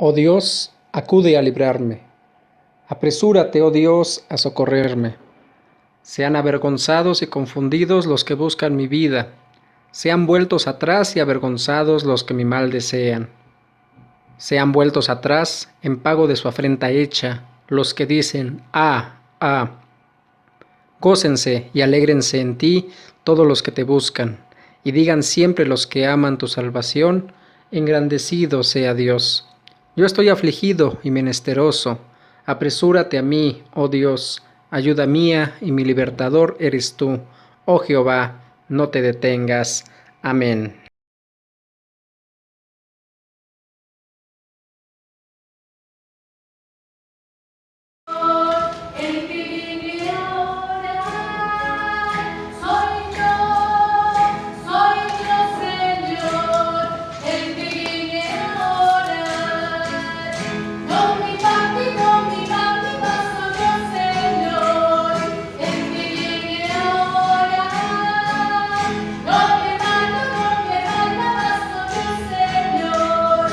Oh Dios, acude a librarme. Apresúrate, oh Dios, a socorrerme. Sean avergonzados y confundidos los que buscan mi vida. Sean vueltos atrás y avergonzados los que mi mal desean. Sean vueltos atrás en pago de su afrenta hecha los que dicen, ah, ah. Gócense y alégrense en ti todos los que te buscan, y digan siempre los que aman tu salvación, engrandecido sea Dios. Yo estoy afligido y menesteroso. Apresúrate a mí, oh Dios, ayuda mía y mi libertador eres tú. Oh Jehová, no te detengas. Amén. El que viene ahora soy yo, Señor, el que viene ahora. Con mi paso yo, Señor, el que viene ahora. No me manda paso yo, Señor,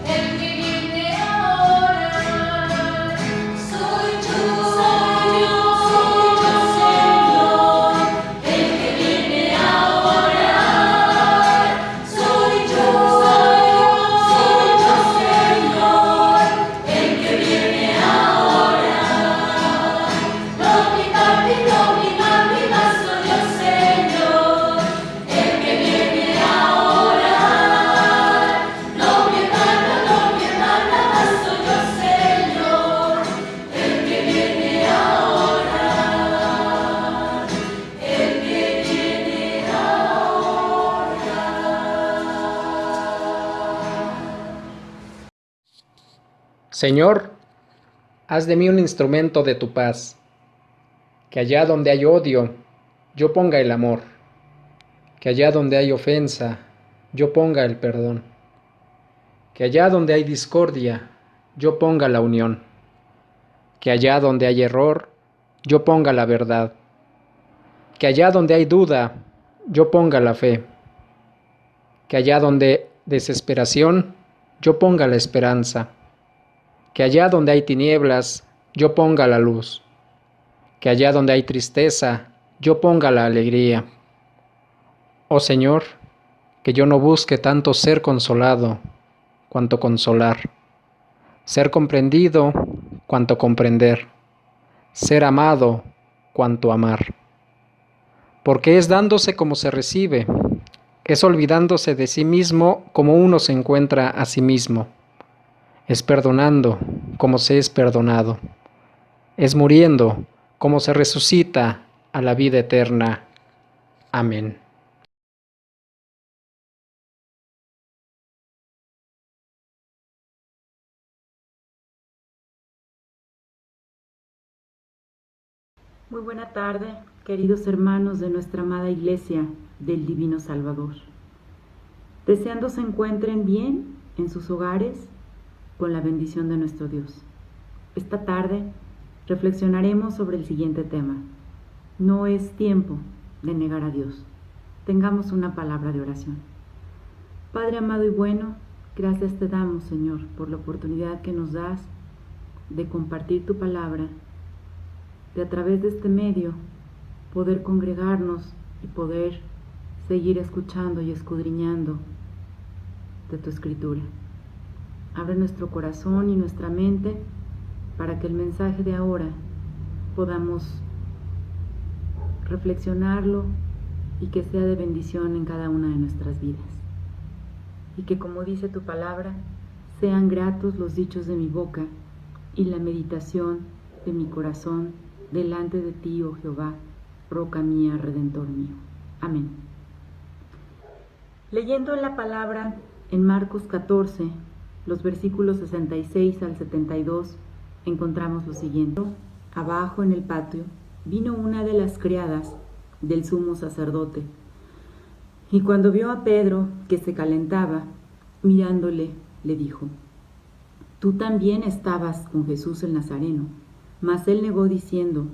el que viene ahora. Soy yo, Señor, el que viene ahora. Soy yo, Señor, el que viene ahora. No mi paso yo, Señor, el que viene ahora. No me manda paso yo, Señor, el que viene ahora. El que viene ahora. Señor, haz de mí un instrumento de tu paz. Que allá donde hay odio, yo ponga el amor. Que allá donde hay ofensa, yo ponga el perdón. Que allá donde hay discordia, yo ponga la unión. Que allá donde hay error, yo ponga la verdad. Que allá donde hay duda, yo ponga la fe. Que allá donde desesperación, yo ponga la esperanza. Que allá donde hay tinieblas, yo ponga la luz. Que allá donde hay tristeza, yo ponga la alegría. Oh Señor, que yo no busque tanto ser consolado, cuanto consolar. Ser comprendido, cuanto comprender. Ser amado, cuanto amar. Porque es dándose como se recibe, es olvidándose de sí mismo como uno se encuentra a sí mismo. Es perdonando como se es perdonado. Es muriendo como se resucita a la vida eterna. Amén. Muy buena tarde, queridos hermanos de nuestra amada Iglesia del Divino Salvador. Deseando se encuentren bien en sus hogares con la bendición de nuestro Dios. Esta tarde reflexionaremos sobre el siguiente tema. No es tiempo de negar a Dios. Tengamos una palabra de oración. Padre amado y bueno, gracias te damos, Señor, por la oportunidad que nos das de compartir tu palabra, de a través de este medio poder congregarnos y poder seguir escuchando y escudriñando de tu escritura. Abre nuestro corazón y nuestra mente para que el mensaje de ahora podamos reflexionarlo y que sea de bendición en cada una de nuestras vidas. Y que, como dice tu palabra, sean gratos los dichos de mi boca y la meditación de mi corazón delante de ti, oh Jehová, roca mía, redentor mío. Amén. Leyendo la palabra en Marcos 14, los versículos 66 al 72, encontramos lo siguiente. Abajo en el patio vino una de las criadas del sumo sacerdote, y cuando vio a Pedro que se calentaba, mirándole, le dijo: Tú también estabas con Jesús el Nazareno. Mas él negó diciendo: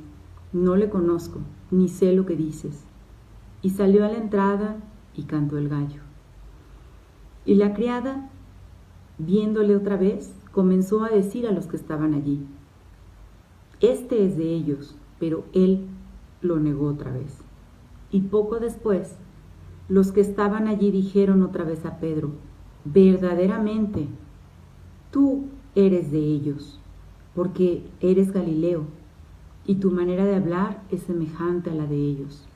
No le conozco, ni sé lo que dices. Y salió a la entrada y cantó el gallo. Y la criada, viéndole otra vez, comenzó a decir a los que estaban allí: este es de ellos. Pero él lo negó otra vez. Y poco después, los que estaban allí dijeron otra vez a Pedro: verdaderamente, tú eres de ellos, porque eres Galileo, y tu manera de hablar es semejante a la de ellos.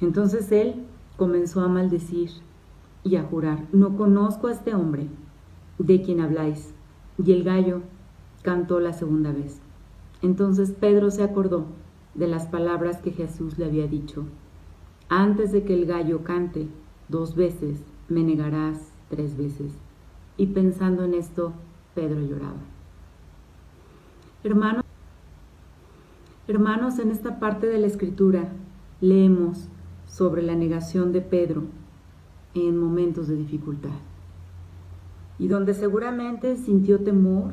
Entonces él comenzó a maldecir y a jurar: no conozco a este hombre de quien habláis. Y el gallo cantó la segunda vez. Entonces Pedro se acordó de las palabras que Jesús le había dicho: antes de que el gallo cante 2 veces, me negarás 3 veces. Y pensando en esto, Pedro lloraba. Hermanos, en esta parte de la Escritura leemos sobre la negación de Pedro en momentos de dificultad, y donde seguramente sintió temor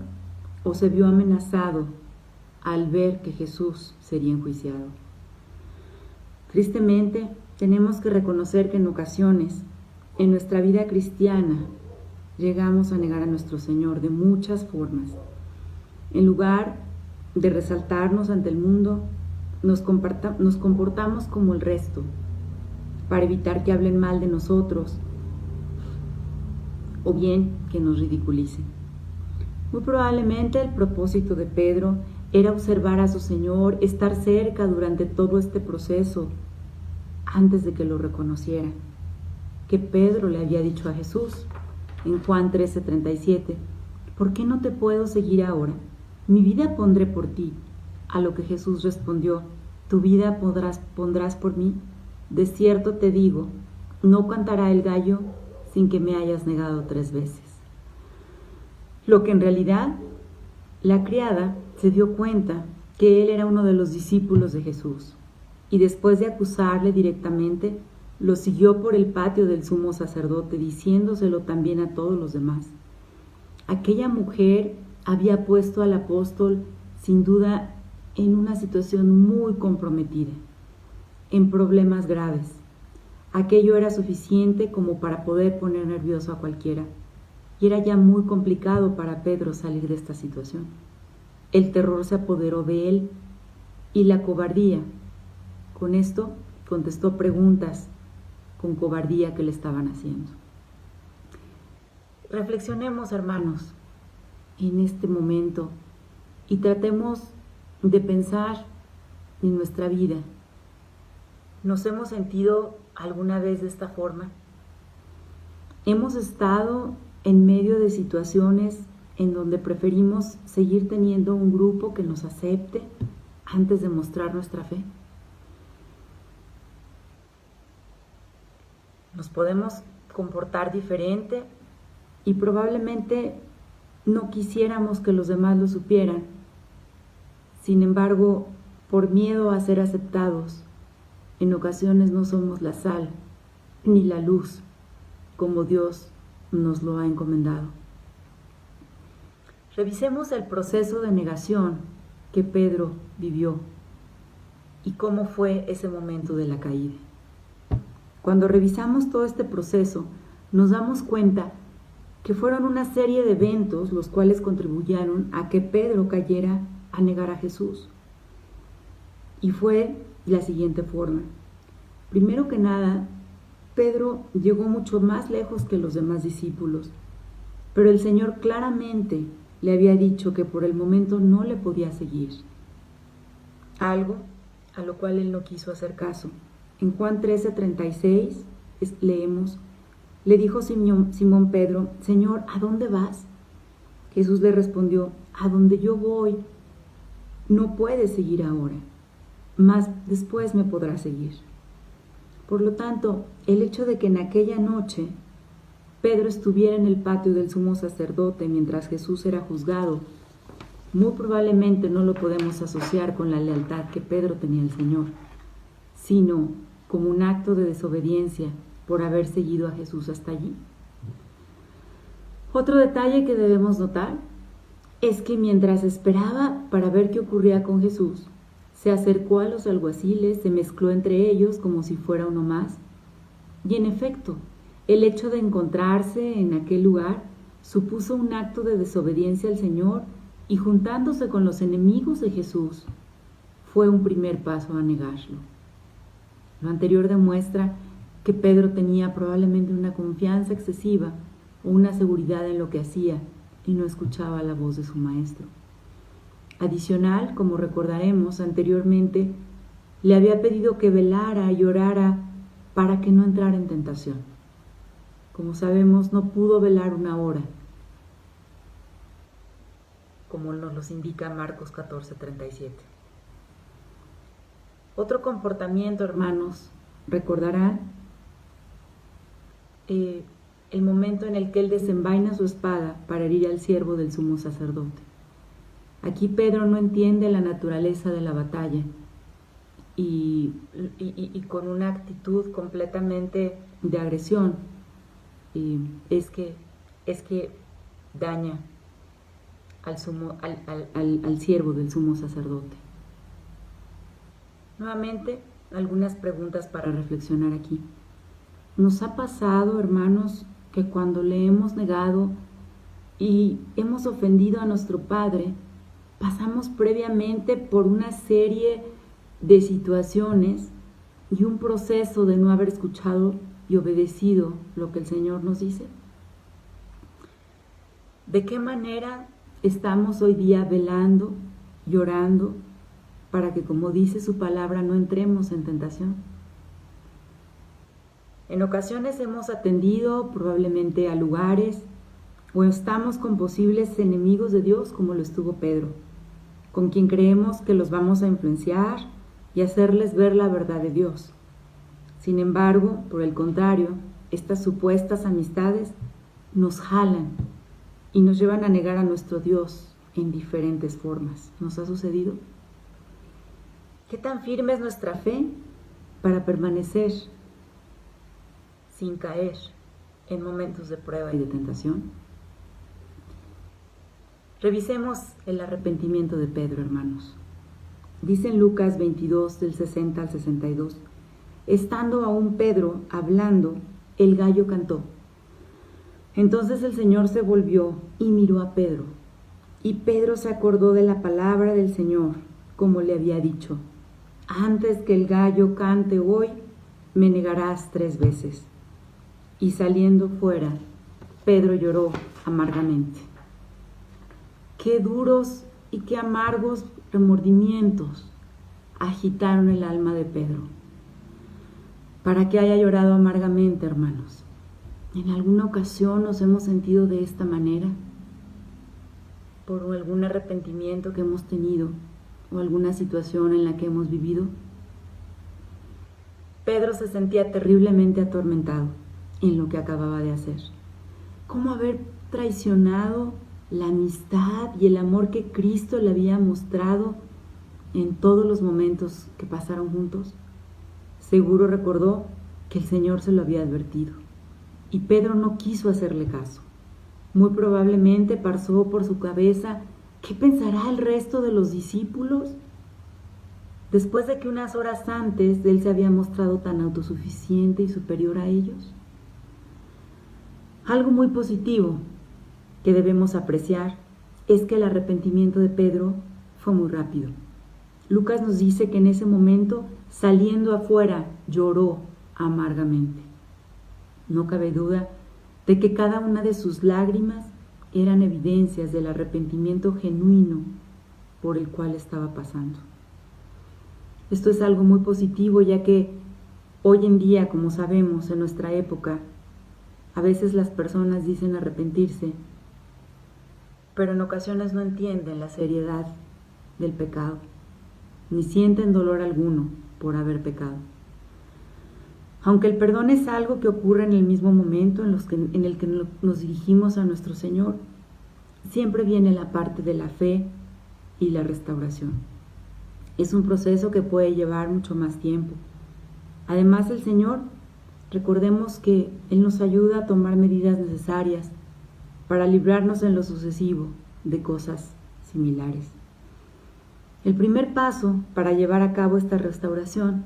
o se vio amenazado al ver que Jesús sería enjuiciado. Tristemente, tenemos que reconocer que en ocasiones, en nuestra vida cristiana, llegamos a negar a nuestro Señor de muchas formas. En lugar de resaltarnos ante el mundo, nos comportamos como el resto, para evitar que hablen mal de nosotros o bien que nos ridiculicen. Muy probablemente el propósito de Pedro era observar a su Señor, estar cerca durante todo este proceso, antes de que lo reconociera. Que Pedro le había dicho a Jesús en Juan 13:37: ¿por qué no te puedo seguir ahora? Mi vida pondré por ti. A lo que Jesús respondió: ¿tu vida pondrás por mí? De cierto te digo, no cantará el gallo sin que me hayas negado 3 veces. Lo que en realidad la criada se dio cuenta que él era uno de los discípulos de Jesús, y después de acusarle directamente, lo siguió por el patio del sumo sacerdote, diciéndoselo también a todos los demás. Aquella mujer había puesto al apóstol, sin duda, en una situación muy comprometida, en problemas graves. Aquello era suficiente como para poder poner nervioso a cualquiera, y era ya muy complicado para Pedro salir de esta situación. El terror se apoderó de él y la cobardía. Con esto contestó preguntas con cobardía que le estaban haciendo. Reflexionemos, hermanos, en este momento y tratemos de pensar en nuestra vida. ¿Nos hemos sentido alguna vez de esta forma? ¿Hemos estado en medio de situaciones en donde preferimos seguir teniendo un grupo que nos acepte antes de mostrar nuestra fe? Nos podemos comportar diferente y probablemente no quisiéramos que los demás lo supieran. Sin embargo, por miedo a ser aceptados, en ocasiones no somos la sal ni la luz como Dios nos lo ha encomendado. Revisemos el proceso de negación que Pedro vivió y cómo fue ese momento de la caída. Cuando revisamos todo este proceso, nos damos cuenta que fueron una serie de eventos los cuales contribuyeron a que Pedro cayera a negar a Jesús. Y fue de la siguiente forma. Primero que nada, Pedro llegó mucho más lejos que los demás discípulos, pero el Señor claramente le había dicho que por el momento no le podía seguir, algo a lo cual él no quiso hacer caso. En Juan 13:36 leemos: le dijo Simón Pedro: Señor, ¿a dónde vas? Jesús le respondió: a donde yo voy, no puedes seguir ahora, mas después me podrás seguir. Por lo tanto, el hecho de que en aquella noche Pedro estuviera en el patio del sumo sacerdote mientras Jesús era juzgado, muy probablemente no lo podemos asociar con la lealtad que Pedro tenía al Señor, sino como un acto de desobediencia por haber seguido a Jesús hasta allí. Otro detalle que debemos notar es que mientras esperaba para ver qué ocurría con Jesús, se acercó a los alguaciles, se mezcló entre ellos como si fuera uno más. Y en efecto, el hecho de encontrarse en aquel lugar supuso un acto de desobediencia al Señor y juntándose con los enemigos de Jesús, fue un primer paso a negarlo. Lo anterior demuestra que Pedro tenía probablemente una confianza excesiva o una seguridad en lo que hacía y no escuchaba la voz de su maestro. Adicional, como recordaremos anteriormente, le había pedido que velara y orara para que no entrara en tentación. Como sabemos, no pudo velar una hora, como nos los indica Marcos 14:37. Otro comportamiento, hermanos, recordarán el momento en el que él desenvaina su espada para herir al siervo del sumo sacerdote. Aquí Pedro no entiende la naturaleza de la batalla y con una actitud completamente de agresión es que daña al siervo del sumo sacerdote. Nuevamente, algunas preguntas para reflexionar aquí. ¿Nos ha pasado, hermanos, que cuando le hemos negado y hemos ofendido a nuestro Padre, pasamos previamente por una serie de situaciones y un proceso de no haber escuchado y obedecido lo que el Señor nos dice? ¿De qué manera estamos hoy día velando, llorando, para que, como dice su palabra, no entremos en tentación? En ocasiones hemos atendido probablemente a lugares o estamos con posibles enemigos de Dios, como lo estuvo Pedro, con quien creemos que los vamos a influenciar y hacerles ver la verdad de Dios. Sin embargo, por el contrario, estas supuestas amistades nos jalan y nos llevan a negar a nuestro Dios en diferentes formas. ¿Nos ha sucedido? ¿Qué tan firme es nuestra fe para permanecer sin caer en momentos de prueba y de tentación? Revisemos el arrepentimiento de Pedro, hermanos. Dice en Lucas 22, del 60 al 62, estando aún Pedro hablando, el gallo cantó. Entonces el Señor se volvió y miró a Pedro, y Pedro se acordó de la palabra del Señor, como le había dicho, antes que el gallo cante hoy, me negarás 3 veces. Y saliendo fuera, Pedro lloró amargamente. Qué duros y qué amargos remordimientos agitaron el alma de Pedro, para que haya llorado amargamente, hermanos. ¿En alguna ocasión nos hemos sentido de esta manera? ¿Por algún arrepentimiento que hemos tenido o alguna situación en la que hemos vivido? Pedro se sentía terriblemente atormentado en lo que acababa de hacer. ¿Cómo haber traicionado la amistad y el amor que Cristo le había mostrado en todos los momentos que pasaron juntos? Seguro recordó que el Señor se lo había advertido y Pedro no quiso hacerle caso. Muy probablemente pasó por su cabeza, ¿qué pensará el resto de los discípulos? Después de que unas horas antes él se había mostrado tan autosuficiente y superior a ellos. Algo muy positivo que debemos apreciar es que el arrepentimiento de Pedro fue muy rápido. Lucas nos dice que en ese momento, saliendo afuera, lloró amargamente. No cabe duda de que cada una de sus lágrimas eran evidencias del arrepentimiento genuino por el cual estaba pasando. Esto es algo muy positivo, ya que hoy en día, como sabemos, en nuestra época, a veces las personas dicen arrepentirse, pero en ocasiones no entienden la seriedad del pecado, ni sienten dolor alguno por haber pecado. Aunque el perdón es algo que ocurre en el mismo momento en el que nos dirigimos a nuestro Señor, siempre viene la parte de la fe y la restauración. Es un proceso que puede llevar mucho más tiempo. Además, el Señor, recordemos que Él nos ayuda a tomar medidas necesarias para librarnos en lo sucesivo de cosas similares. El primer paso para llevar a cabo esta restauración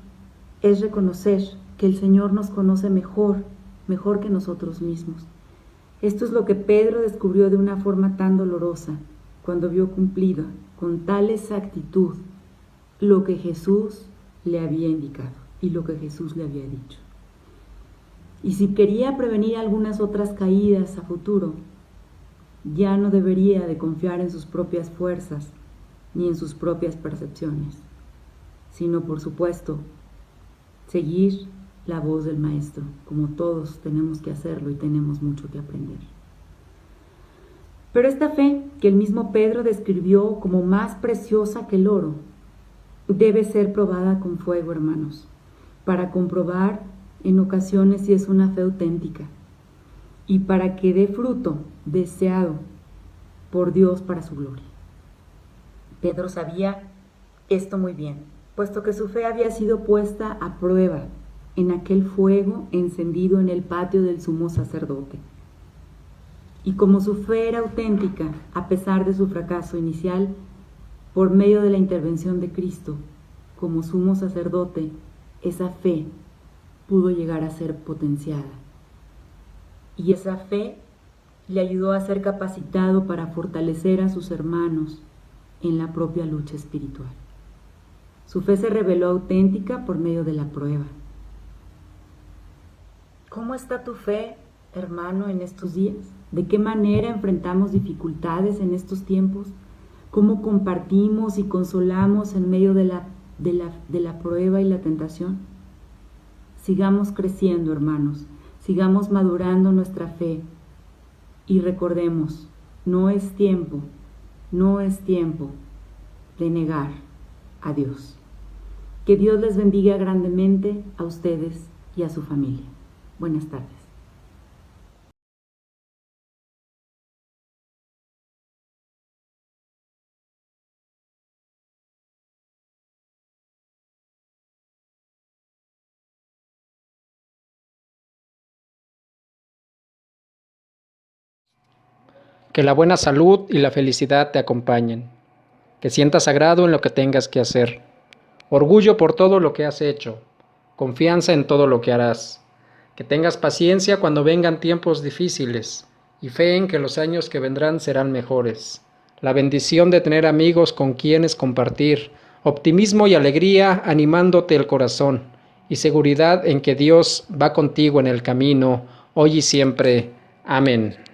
es reconocer que el Señor nos conoce mejor que nosotros mismos Esto es lo que Pedro descubrió de una forma tan dolorosa cuando vio cumplido con tal exactitud lo que Jesús le había indicado y lo que Jesús le había dicho. Y si quería prevenir algunas otras caídas a futuro, ya no debería de confiar en sus propias fuerzas ni en sus propias percepciones, sino, por supuesto, seguir la voz del Maestro, como todos tenemos que hacerlo y tenemos mucho que aprender. Pero esta fe que el mismo Pedro describió como más preciosa que el oro, debe ser probada con fuego, hermanos, para comprobar en ocasiones si es una fe auténtica y para que dé fruto deseado por Dios para su gloria. Pedro sabía esto muy bien, puesto que su fe había sido puesta a prueba en aquel fuego encendido en el patio del sumo sacerdote. Y como su fe era auténtica, a pesar de su fracaso inicial, por medio de la intervención de Cristo, como sumo sacerdote, esa fe pudo llegar a ser potenciada. Y esa fe le ayudó a ser capacitado para fortalecer a sus hermanos en la propia lucha espiritual. Su fe se reveló auténtica por medio de la prueba. ¿Cómo está tu fe, hermano, en estos días? ¿De qué manera enfrentamos dificultades en estos tiempos? ¿Cómo compartimos y consolamos en medio de la prueba y la tentación? Sigamos creciendo, hermanos, sigamos madurando nuestra fe y recordemos, no es tiempo de negar a Dios. Que Dios les bendiga grandemente a ustedes y a su familia. Buenas tardes. Que la buena salud y la felicidad te acompañen. Que sientas agrado en lo que tengas que hacer. Orgullo por todo lo que has hecho. Confianza en todo lo que harás. Que tengas paciencia cuando vengan tiempos difíciles y fe en que los años que vendrán serán mejores. La bendición de tener amigos con quienes compartir. Optimismo y alegría animándote el corazón. Y seguridad en que Dios va contigo en el camino, hoy y siempre. Amén.